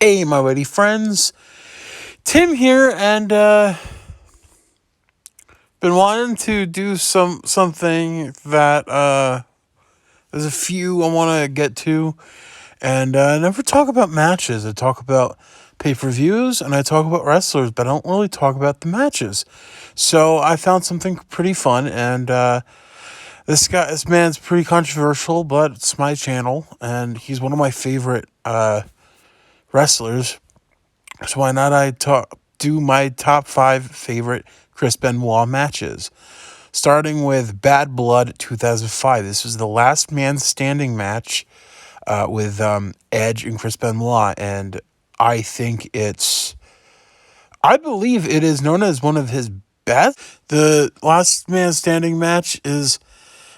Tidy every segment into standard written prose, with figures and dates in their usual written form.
Hey, my buddy friends, Tim here, and been wanting to do something that there's a few I want to get to, and I never talk about matches. I talk about pay-per-views and I talk about wrestlers, but I don't really talk about the matches. So I found something pretty fun, and this man's pretty controversial, but it's my channel, and he's one of my favorite wrestlers. So why not do my top 5 favorite Chris Benoit matches? Starting with Bad Blood 2005. This was the last man standing match with Edge and Chris Benoit. And I think I believe it is known as one of his best. The last man standing match is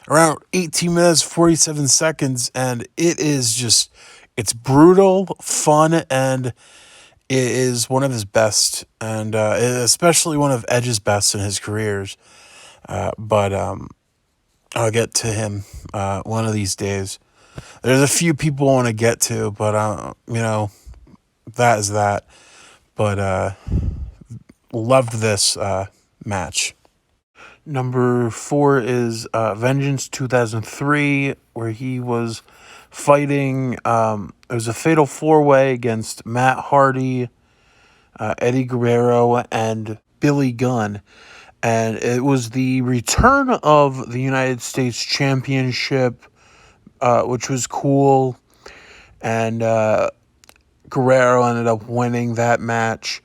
around 18 minutes, 47 seconds. And it's brutal, fun, and it is one of his best, and especially one of Edge's best in his careers. But I'll get to him one of these days. There's a few people I want to get to, but that is that. But loved this match. Number 4 is Vengeance 2003, where he was fighting. It was a fatal 4-way against Matt Hardy, Eddie Guerrero, and Billy Gunn. And it was the return of the United States Championship, which was cool. And Guerrero ended up winning that match.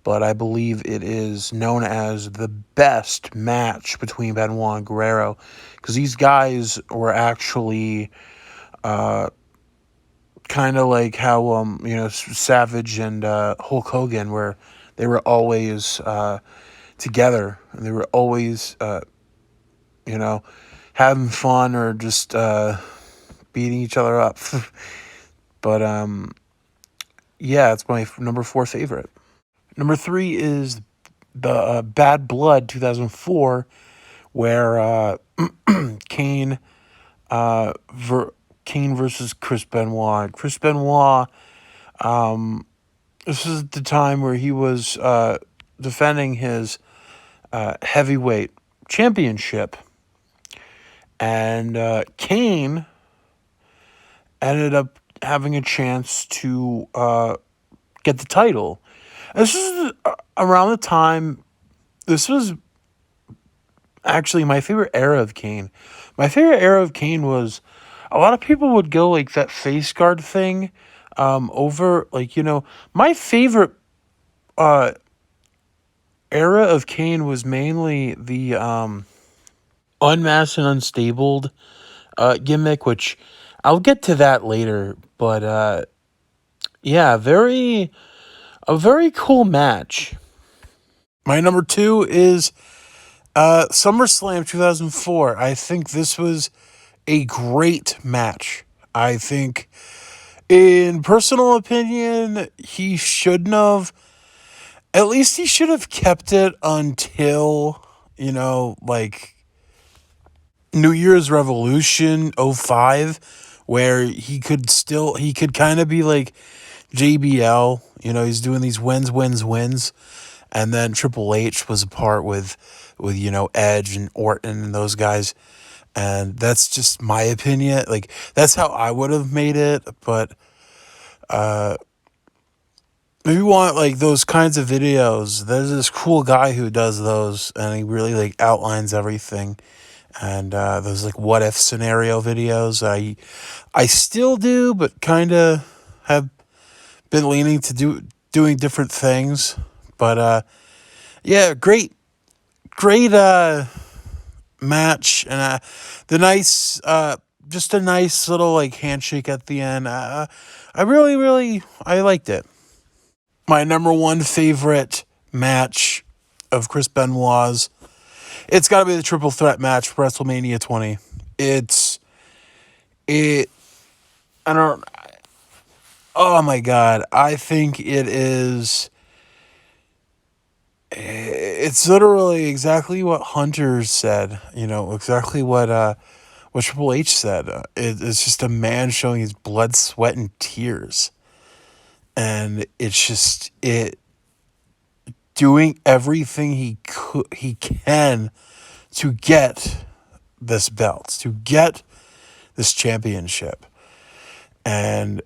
But I believe it is known as the best match between Benoit and Guerrero, because these guys were actually kind of like how Savage and Hulk Hogan, where they were always together, and they were always having fun or just beating each other up. But yeah, it's my number 4 favorite. Number 3 is the Bad Blood 2004, where Kane Kane versus Chris Benoit. Chris Benoit, this is the time where he was defending his heavyweight championship, and Kane ended up having a chance to get the title. This is around the time. This was actually my favorite era of Kane. My favorite era of Kane was, a lot of people would go like that face guard thing over, my favorite era of Kane was mainly the unmasked and unstabled gimmick, which I'll get to that later. But yeah, a very cool match. My number 2 is SummerSlam 2004. I think this was a great match. I think, in personal opinion, he shouldn't have. At least he should have kept it until, New Year's Revolution '05, where he could kind of be like JBL. He's doing these wins. And then Triple H was a part with Edge and Orton and those guys. And that's just my opinion. Like, that's how I would have made it. But if you want like those kinds of videos, there's this cool guy who does those, and he really like outlines everything. And those like what if scenario videos, I still do, but kind of have been leaning to doing different things. But yeah, great match, and just a nice little like handshake at the end. I really I liked it. My number 1 favorite match of Chris Benoit's, it's got to be the triple threat match for WrestleMania 20. I don't. Oh my God, I think it is. It's literally exactly what Hunter said. Exactly what Triple H said. It's just a man showing his blood, sweat, and tears. and it's just doing everything he can to get this belt, to get this championship. And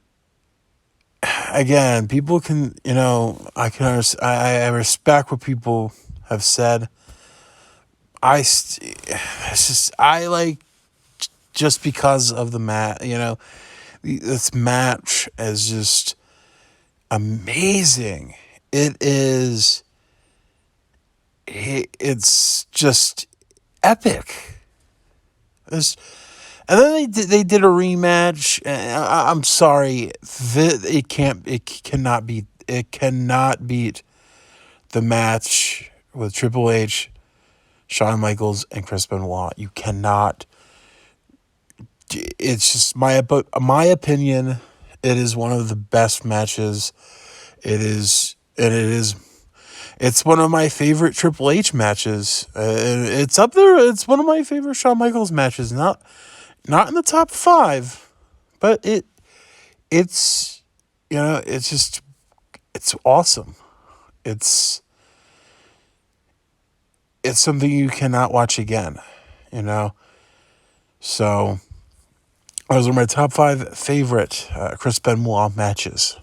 again, people can, I respect what people have said. I like, just because of the this match is just amazing. It's just epic. And then they did a rematch. I'm sorry, it cannot beat the match with Triple H, Shawn Michaels, and Chris Benoit. You cannot. It's just my opinion. It is one of the best matches. It's one of my favorite Triple H matches. It's up there. It's one of my favorite Shawn Michaels matches. Not in the top 5, but it's it's awesome. It's something you cannot watch again. So those are my top 5 favorite Chris Benoit matches.